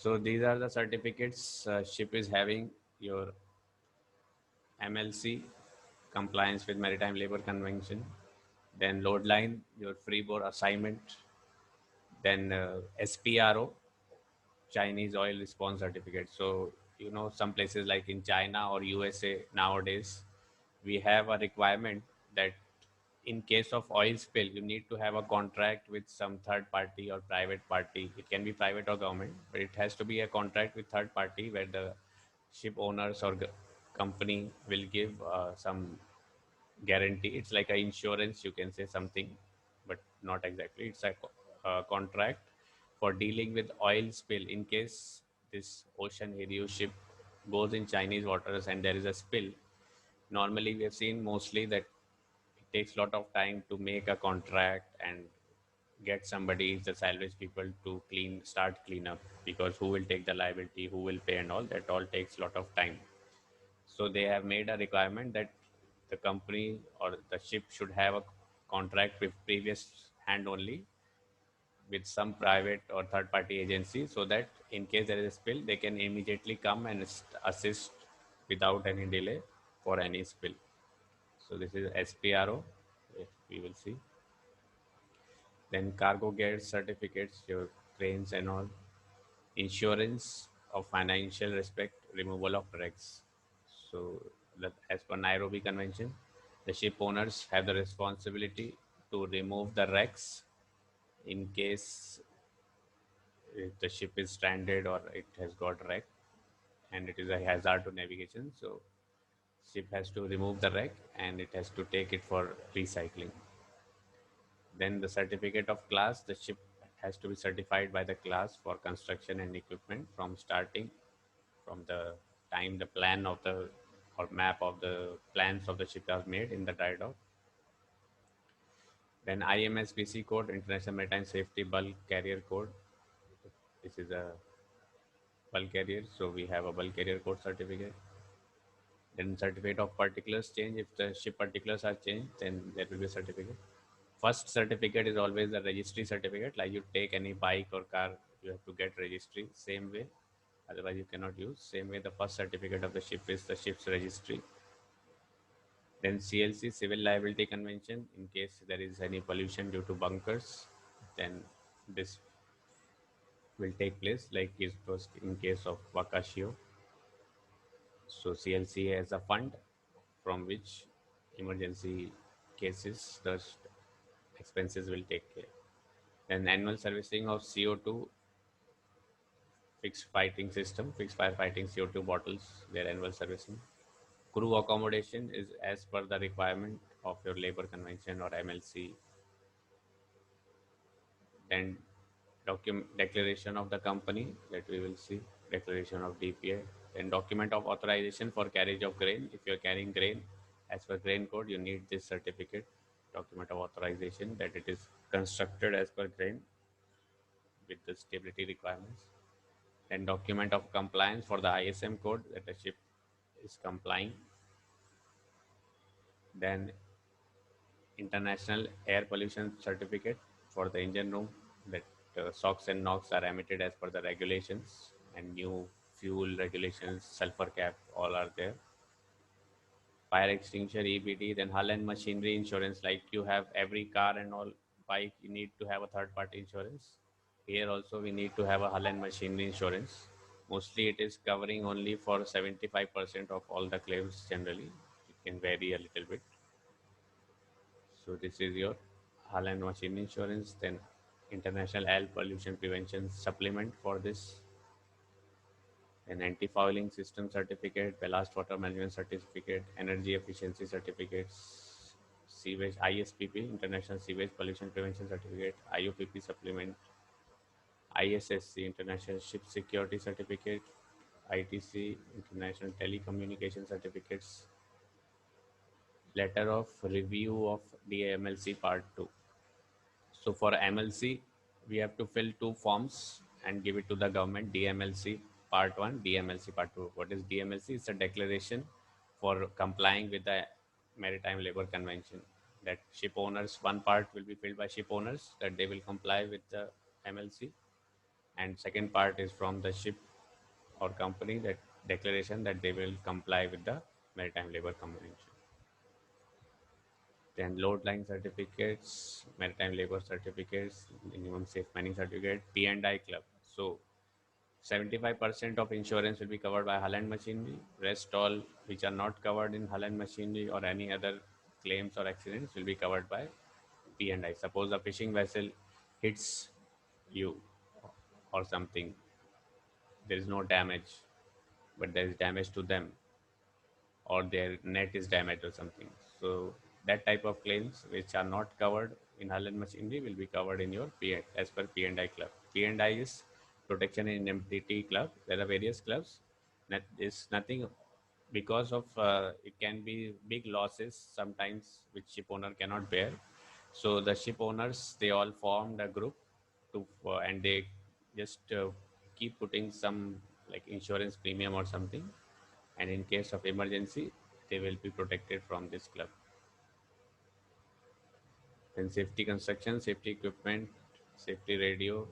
So these are the certificates ship is having: your MLC, compliance with Maritime Labor Convention, then load line, your freeboard assignment, then SPRO, Chinese oil response certificate. So, some places like in China or USA nowadays, we have a requirement that in case of oil spill, you need to have a contract with some third party or private party. It can be private or government, but it has to be a contract with third party where the ship owners or company will give some guarantee. It's like a insurance, you can say something, but not exactly. It's a contract for dealing with oil spill. In case this Ocean Hiryu ship goes in Chinese waters and there is a spill, normally we have seen mostly that it takes a lot of time to make a contract and get somebody, the salvage people, to start clean up, because who will take the liability, who will pay, and all that all takes a lot of time. So they have made a requirement that the company or the ship should have a contract with previous hand only with some private or third party agency, so that in case there is a spill, they can immediately come and assist without any delay for any spill. So this is SPRO, if we will see. Then cargo gear certificates, your cranes and all. Insurance of financial respect, removal of wrecks. So, that as per Nairobi Convention, the ship owners have the responsibility to remove the wrecks in case if the ship is stranded or it has got wrecked and it is a hazard to navigation. So, ship has to remove the wreck and it has to take it for recycling. Then the certificate of class, the ship has to be certified by the class for construction and equipment from the time the plan of the or map of the plans of the ship are made in the dry dock. Then IMSBC code, International Maritime Safety Bulk Carrier Code. This is a bulk carrier, so we have a bulk carrier code certificate. Then certificate of particulars change. If the ship particulars are changed, then there will be a certificate. First certificate is always the registry certificate. Like you take any bike or car, you have to get registry. Same way, otherwise you cannot use. Same way, the first certificate of the ship is the ship's registry. Then CLC, Civil Liability Convention, in case there is any pollution due to bunkers, then this will take place like it was in case of Wakashio. So CLC has a fund from which emergency cases, the expenses will take care. Then annual servicing of CO2 fixed fighting system, fixed firefighting CO2 bottles, their annual servicing. Crew accommodation is as per the requirement of your labor convention or MLC. Then declaration of the company, that we will see, declaration of DPA. Then document of authorization for carriage of grain. If you're carrying grain, as per grain code, you need this certificate, document of authorization, that it is constructed as per grain with the stability requirements. Then document of compliance for the ISM code, that the ship is complying. Then international air pollution certificate for the engine room, that SOx and NOx are emitted as per the regulations, and new fuel regulations, sulfur cap, all are there. Fire extinguisher, EBD. Then hull and machinery insurance, like you have every car and all bike, you need to have a third party insurance. Here also we need to have a hull and machinery insurance. Mostly it is covering only for 75% of all the claims generally. It can vary a little bit. So this is your hull and machine insurance. Then international air pollution prevention supplement for this. Then anti-fouling system certificate, ballast water management certificate, energy efficiency certificates, sewage ISPP, international sewage pollution prevention certificate, IOPP supplement, ISSC, international ship security certificate, ITC, international telecommunication certificates, letter of review of DMLC part 2. So for MLC, we have to fill two forms and give it to the government. DMLC part 1, DMLC part 2. What is DMLC? It's a declaration for complying with the Maritime Labor Convention. That ship owners, one part will be filled by ship owners, that they will comply with the MLC. and second part is from the ship or company, that declaration that they will comply with the Maritime Labor Convention. Then load line certificates, maritime labor certificates, minimum safe manning certificate, P&I club. So 75% of insurance will be covered by hull and machinery. Rest all which are not covered in hull and machinery or any other claims or accidents will be covered by P&I. Suppose a fishing vessel hits you or something, there is no damage, but there is damage to them, or their net is damaged or something. So that type of claims which are not covered in hull and machinery will be covered in your as per P&I club. P&I is protection and indemnity club. There are various clubs. That is nothing, because of it can be big losses sometimes which ship owner cannot bear. So the ship owners, they all formed a group to and they just keep putting some like insurance premium or something, and in case of emergency they will be protected from this club. Then safety construction, safety equipment, safety radio,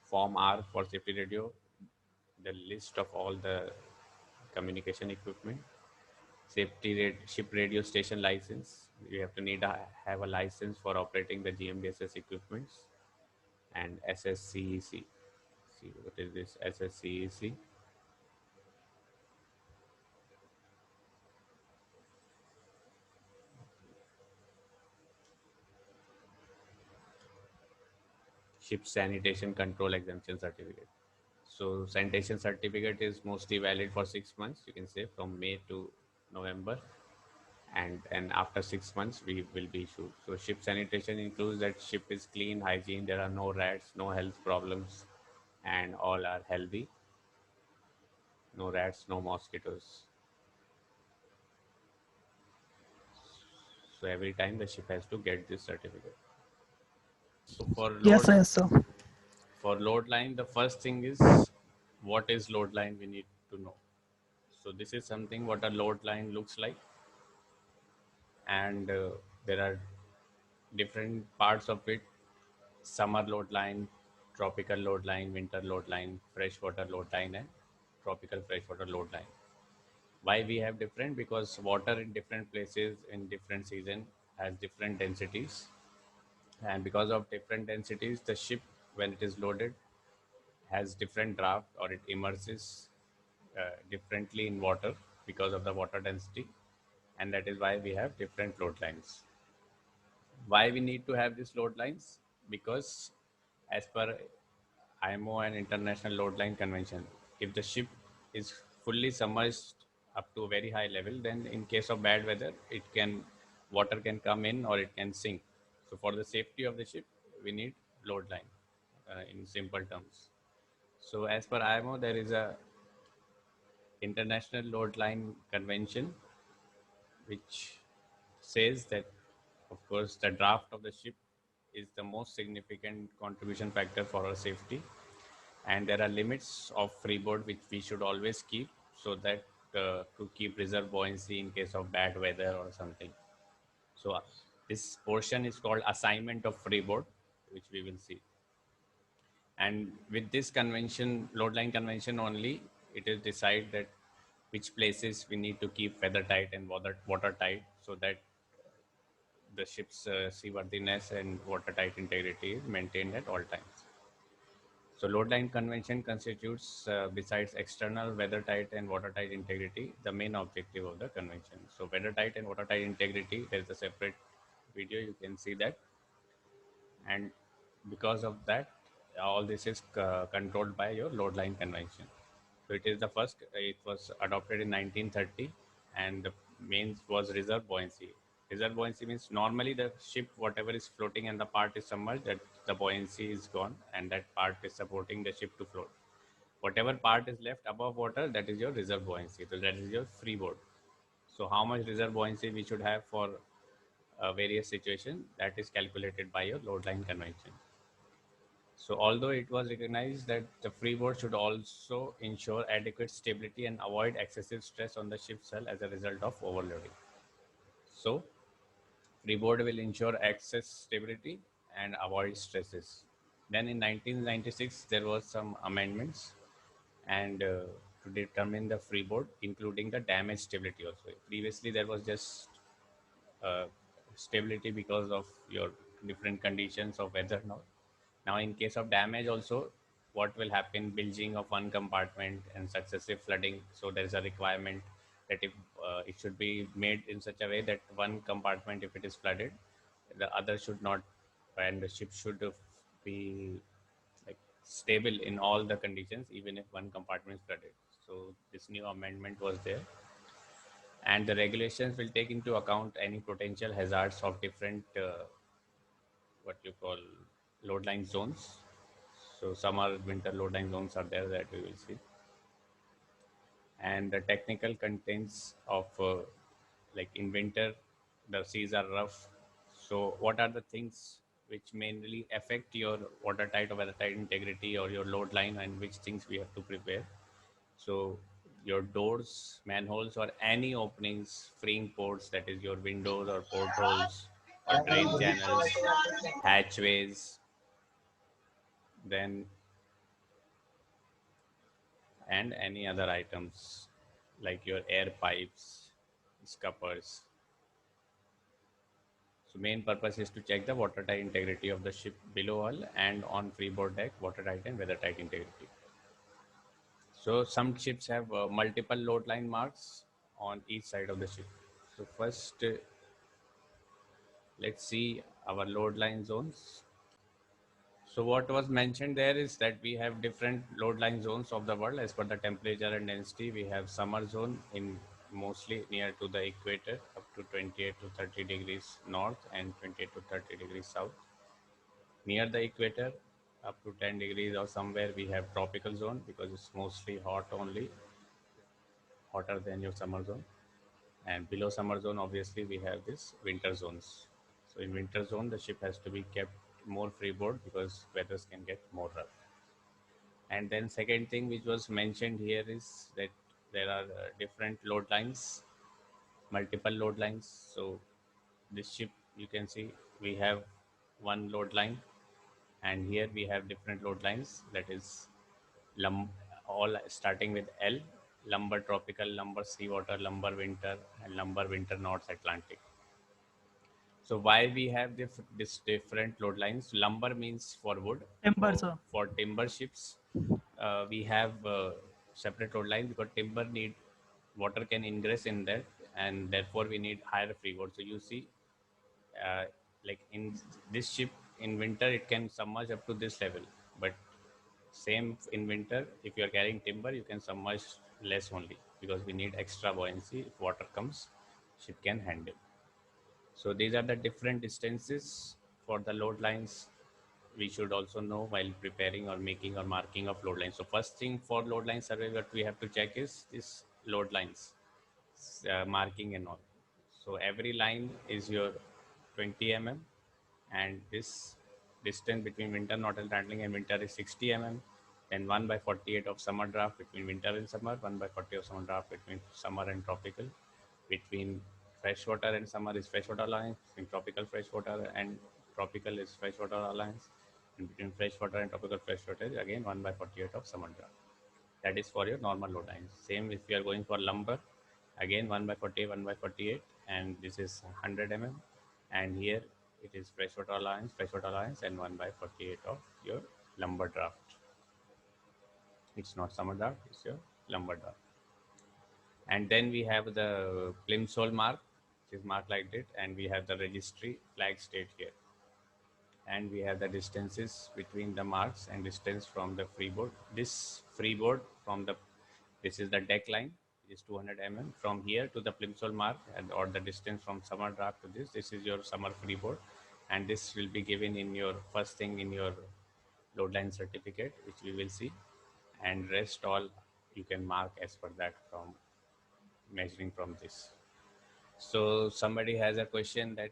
form R for safety radio, the list of all the communication equipment. Ship radio station license, you have to have a license for operating the GMDSS equipments. And SSCEC, see what is this SSCEC? Ship sanitation control exemption certificate. So sanitation certificate is mostly valid for 6 months, you can say from May to November, and after 6 months we will be issued. So ship sanitation includes that ship is clean, hygiene, there are no rats, no health problems, and all are healthy. No rats, no mosquitoes. So every time the ship has to get this certificate. So Yes, yes, sir. for load line, the first thing is what is load line we need to know. So this is something what a load line looks like, and there are different parts of it: summer load line, tropical load line, winter load line, freshwater load line, and tropical freshwater load line. Why we have different? Because water in different places in different season has different densities, and because of different densities, the ship when it is loaded has different draft, or it immerses differently in water because of the water density, and that is why we have different load lines. Why we need to have these load lines? Because as per IMO and International Load Line Convention, if the ship is fully submerged up to a very high level, then in case of bad weather, water can come in or it can sink. So for the safety of the ship, we need load line in simple terms. So as per IMO, there is a International Load Line Convention which says that, of course, the draft of the ship is the most significant contribution factor for our safety, and there are limits of freeboard which we should always keep, so that to keep reserve buoyancy in case of bad weather or something. So this portion is called assignment of freeboard, which we will see. And with this convention, load line convention only, it is decided that which places we need to keep weather tight and water tight, so that the ship's seaworthiness and watertight integrity is maintained at all times. So load line convention constitutes, besides external weather-tight and watertight integrity, the main objective of the convention. So weather-tight and watertight integrity, there is a separate video, you can see that. And because of that, all this is controlled by your load line convention. So it is the first, it was adopted in 1930, and the main was reserve buoyancy. Reserve buoyancy means normally the ship, whatever is floating and the part is submerged, that the buoyancy is gone and that part is supporting the ship to float. Whatever part is left above water, that is your reserve buoyancy. So that is your freeboard. So how much reserve buoyancy we should have for various situations, that is calculated by your load line convention. So although it was recognized that the freeboard should also ensure adequate stability and avoid excessive stress on the ship's hull as a result of overloading. So freeboard will ensure excess stability and avoid stresses. Then in 1996, there was some amendments and to determine the freeboard, including the damage stability also. Previously, there was just uh, stability because of your different conditions of weather now. Now, in case of damage also, what will happen? Bilging of one compartment and successive flooding. So there is a requirement that if it should be made in such a way that one compartment, if it is flooded, the other should not, and the ship should be like stable in all the conditions, even if one compartment is flooded. So this new amendment was there, and the regulations will take into account any potential hazards of different what you call load line zones. So summer, winter load line zones are there that we will see, and the technical contents of like in winter, the seas are rough. So what are the things which mainly affect your watertight or weathertight integrity or your load line, and which things we have to prepare? So your doors, manholes, or any openings, freeing ports, that is your windows or portholes or drain channels, hatchways, then and any other items like your air pipes, scuppers. So main purpose is to check the watertight integrity of the ship below hull and on freeboard deck, watertight and weathertight integrity. So some ships have multiple load line marks on each side of the ship. So first, let's see our load line zones. So what was mentioned there is that we have different load line zones of the world as per the temperature and density. We have summer zone in mostly near to the equator up to 28 to 30 degrees north and 28 to 30 degrees south. Near the equator up to 10 degrees or somewhere we have tropical zone because it's mostly hot only, hotter than your summer zone. And below summer zone obviously we have this winter zones. So in winter zone the ship has to be kept more freeboard because weathers can get more rough. And then second thing which was mentioned here is that there are different load lines, multiple load lines. So this ship, you can see we have one load line, and here we have different load lines, that is all starting with L: lumber tropical, lumber seawater, lumber winter, and lumber winter North Atlantic. So why we have this different load lines? Lumber means for wood. Timber, For sir. for timber ships, we have separate load line because timber need water can ingress in that, and therefore we need higher freeboard. So you see, uh, like in this ship in winter it can submerge up to this level, but same in winter if you are carrying timber you can submerge less only because we need extra buoyancy. If water comes, ship can handle. So these are the different distances for the load lines. We should also know while preparing or making or marking of load lines. So first thing for load line survey, what we have to check is this load lines, marking and all. So every line is your 20 mm, and this distance between winter northern handling and winter is 60 mm. Then 1 by 48 of summer draft between winter and summer, 1 by 40 of summer draft between summer and tropical. Between freshwater and summer is freshwater alliance, between tropical freshwater and tropical is freshwater alliance, and between freshwater and tropical freshwater is again 1 by 48 of summer draft. That is for your normal load lines. Same if you are going for lumber, again 1 by 48, 1 by 48, and this is 100 mm, and here it is freshwater alliance, and 1 by 48 of your lumber draft. It's not summer draft, it's your lumber draft. And then we have the plimsoll mark, which is marked like that, and we have the registry flag state here, and we have the distances between the marks and distance from the freeboard. This freeboard from the, this is the deck line, which is 200 mm from here to the plimsoll mark, and or the distance from summer draft to this is your summer freeboard, and this will be given in your first thing in your load line certificate, which we will see, and rest all you can mark as per that from measuring from this. So somebody has a question that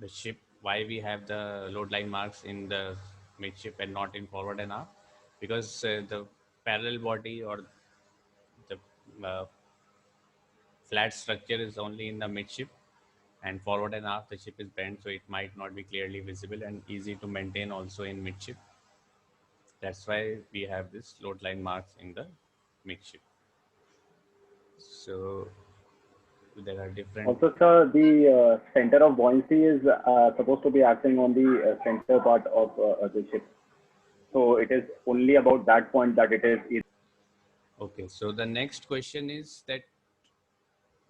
the ship, why we have the load line marks in the midship and not in forward and aft, because the parallel body or the uh, flat structure is only in the midship, and forward and aft the ship is bent, so it might not be clearly visible and easy to maintain also in midship. That's why we have this load line marks in the midship. So there are different. Also, sir, the center of buoyancy is supposed to be acting on the center part of the ship. So it is only about that point that it is. Okay, so the next question is that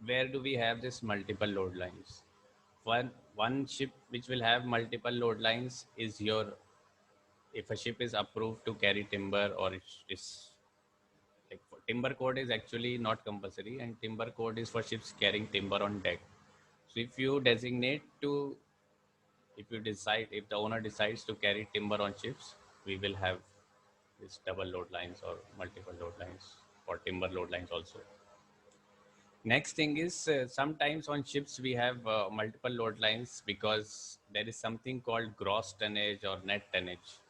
where do we have this multiple load lines? One ship which will have multiple load lines is your, if a ship is approved to carry timber, or it is like timber code is actually not compulsory, and timber code is for ships carrying timber on deck. So if you designate to, if you decide, if the owner decides to carry timber on ships, we will have this double load lines or multiple load lines or timber load lines also. Next thing is sometimes on ships we have multiple load lines because there is something called gross tonnage or net tonnage.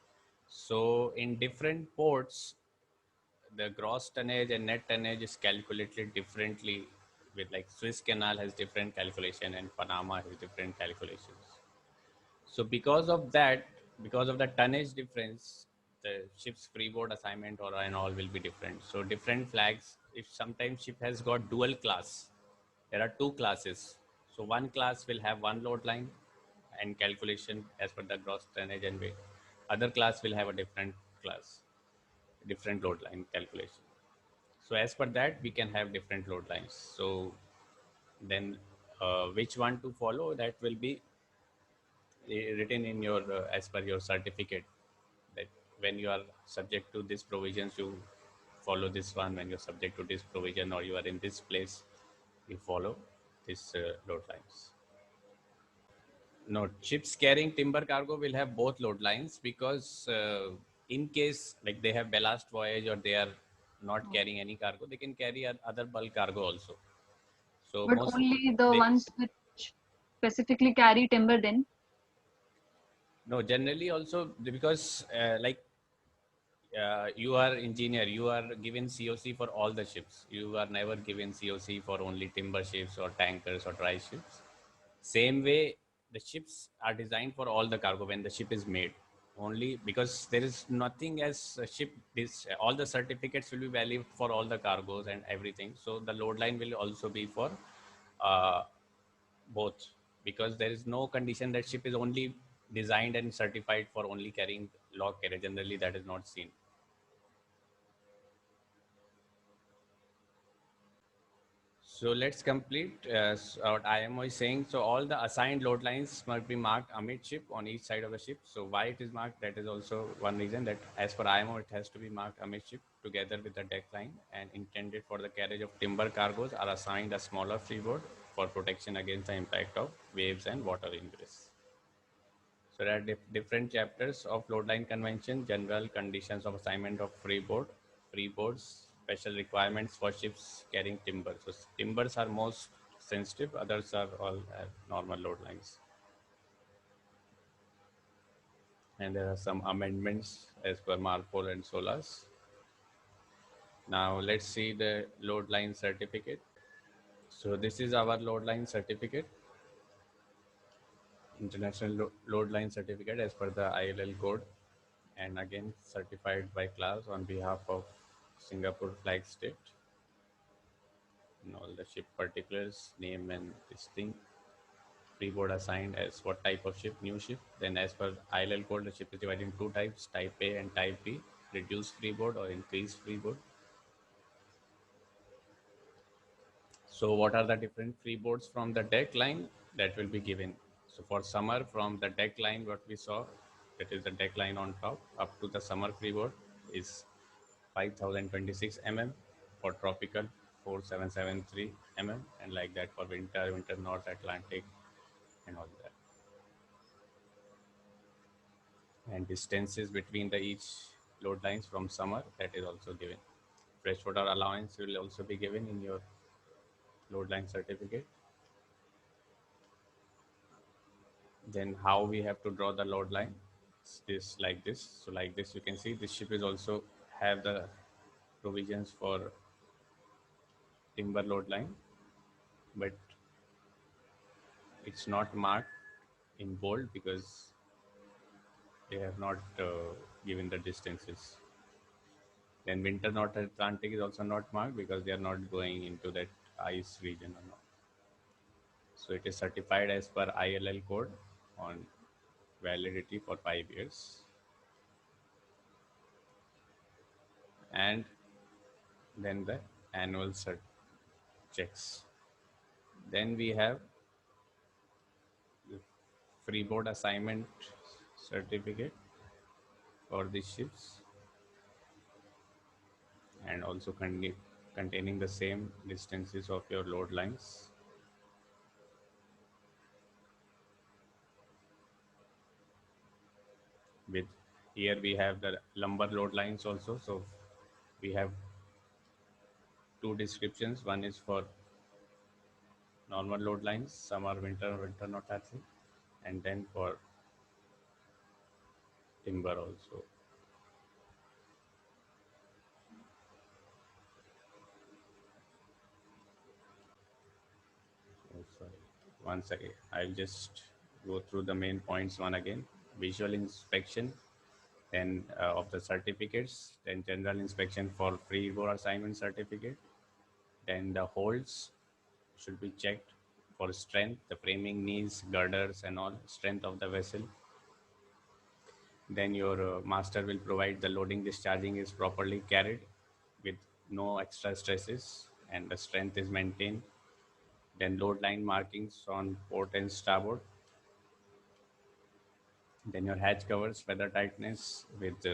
So in different ports, the gross tonnage and net tonnage is calculated differently. With like Swiss Canal has different calculation and Panama has different calculations. So because of that, because of the tonnage difference, the ship's freeboard assignment or and all will be different. So different flags. If sometimes ship has got dual class, there are two classes. So one class will have one load line and calculation as per the gross tonnage and weight. Other class will have a different class, different load line calculation. So as per that, we can have different load lines. So then which one to follow, that will be written in your as per your certificate, that when you are subject to these provisions you follow this one, when you're subject to this provision or you are in this place you follow this load lines. No, ships carrying timber cargo will have both load lines because in case like they have ballast voyage or they are not carrying any cargo, they can carry other bulk cargo also. So But most only the they, ones which specifically carry timber then? no, generally also because you are engineer, you are given COC for all the ships. You are never given COC for only timber ships or tankers or dry ships. Same way, the ships are designed for all the cargo when the ship is made. Only because there is nothing as a ship. This all the certificates will be valid for all the cargoes and everything. So the load line will also be for uh, both, because there is no condition that ship is only designed and certified for only carrying log carriage. Generally, that is not seen. So let's complete what IMO is saying. So all the assigned load lines must be marked amidship on each side of the ship. So why it is marked, that is also one reason, that as per IMO it has to be marked amidship together with the deck line, and intended for the carriage of timber cargoes are assigned a smaller freeboard for protection against the impact of waves and water ingress. So there are different chapters of load line convention: general conditions of assignment of freeboards, special requirements for ships carrying timber. So timbers are most sensitive, others are all normal load lines. And there are some amendments as per Marpol and Solas. Now let's see the load line certificate. So this is our load line certificate, International Load Line Certificate as per the ILL code, and again certified by class on behalf of Singapore flag state, and all the ship particulars, name and this thing, freeboard assigned as what type of ship, new ship. Then as per ILL code, the ship is divided in two types, type A and type B, reduced freeboard or increased freeboard. So what are the different freeboards from the deck line, that will be given. So for summer, from the deck line, what we saw, that is the deck line on top, up to the summer freeboard is 5026 mm, for tropical 4773 mm, and like that for winter North Atlantic and all that. And distances between the each load lines from summer, that is also given. Freshwater allowance will also be given in your load line certificate. Then how we have to draw the load line, this like this. So like this, you can see this ship is also have the provisions for timber load line, but it's not marked in bold because they have not given the distances. Then winter North Atlantic is also not marked because they are not going into that ice region or not. So it is certified as per ILL code on validity for 5 years. And then the annual checks. Then we have the freeboard assignment certificate for the ships, and also containing the same distances of your load lines. With here we have the lumber load lines also. So we have two descriptions. One is for normal load lines, summer, winter not happening, and then for timber also. Oh, sorry. Once again, I'll just go through the main points one again. Visual inspection, then of the certificates, then general inspection for free bore assignment certificate, then the holes should be checked for strength, the framing, knees, girders, and all strength of the vessel. Then your master will provide the loading discharging is properly carried with no extra stresses and the strength is maintained. Then load line markings on port and starboard. Then your hatch covers, weather tightness with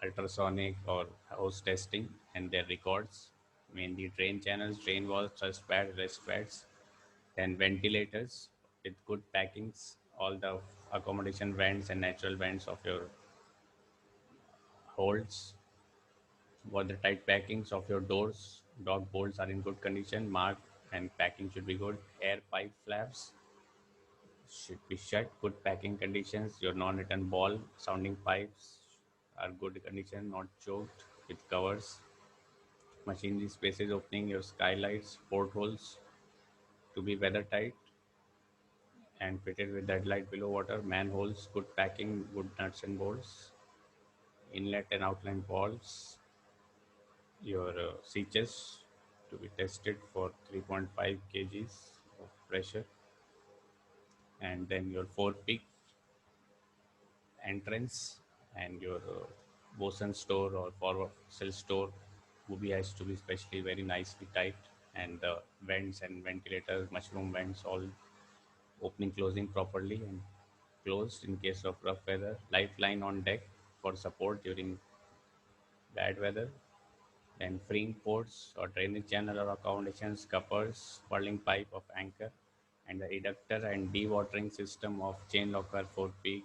ultrasonic or hose testing and their records, mainly drain channels, drain walls, thrust pads, rest pads. Then ventilators with good packings, all the accommodation vents and natural vents of your holds. Watertight packings of your doors, dog bolts are in good condition, marked and packing should be good. Air pipe flaps should be shut, good packing conditions. Your non-return ball sounding pipes are good condition, not choked with covers. Machinery spaces opening, your skylights, portholes to be weather tight and fitted with deadlight below water. Manholes, good packing, good nuts and bolts. Inlet and outline valves. Your sea chest to be tested for 3.5 kgs of pressure, and then your forepeak entrance and your bosun store or forward cell store booby has to be especially very nicely tight, and the vents and ventilators, mushroom vents, all opening closing properly and closed in case of rough weather. Lifeline on deck for support during bad weather. Then freeing ports or drainage channel or accommodations, scuppers, whirling pipe of anchor, and the eductor and dewatering system of chain locker, forepeak,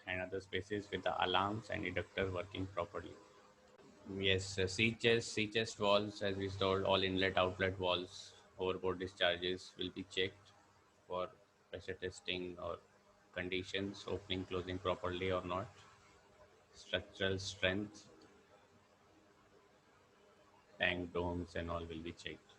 and other spaces with the alarms and eductor working properly. Yes, sea chest walls, as we told, all inlet outlet walls, overboard discharges will be checked for pressure testing or conditions, opening, closing properly or not. Structural strength, tank domes, and all will be checked.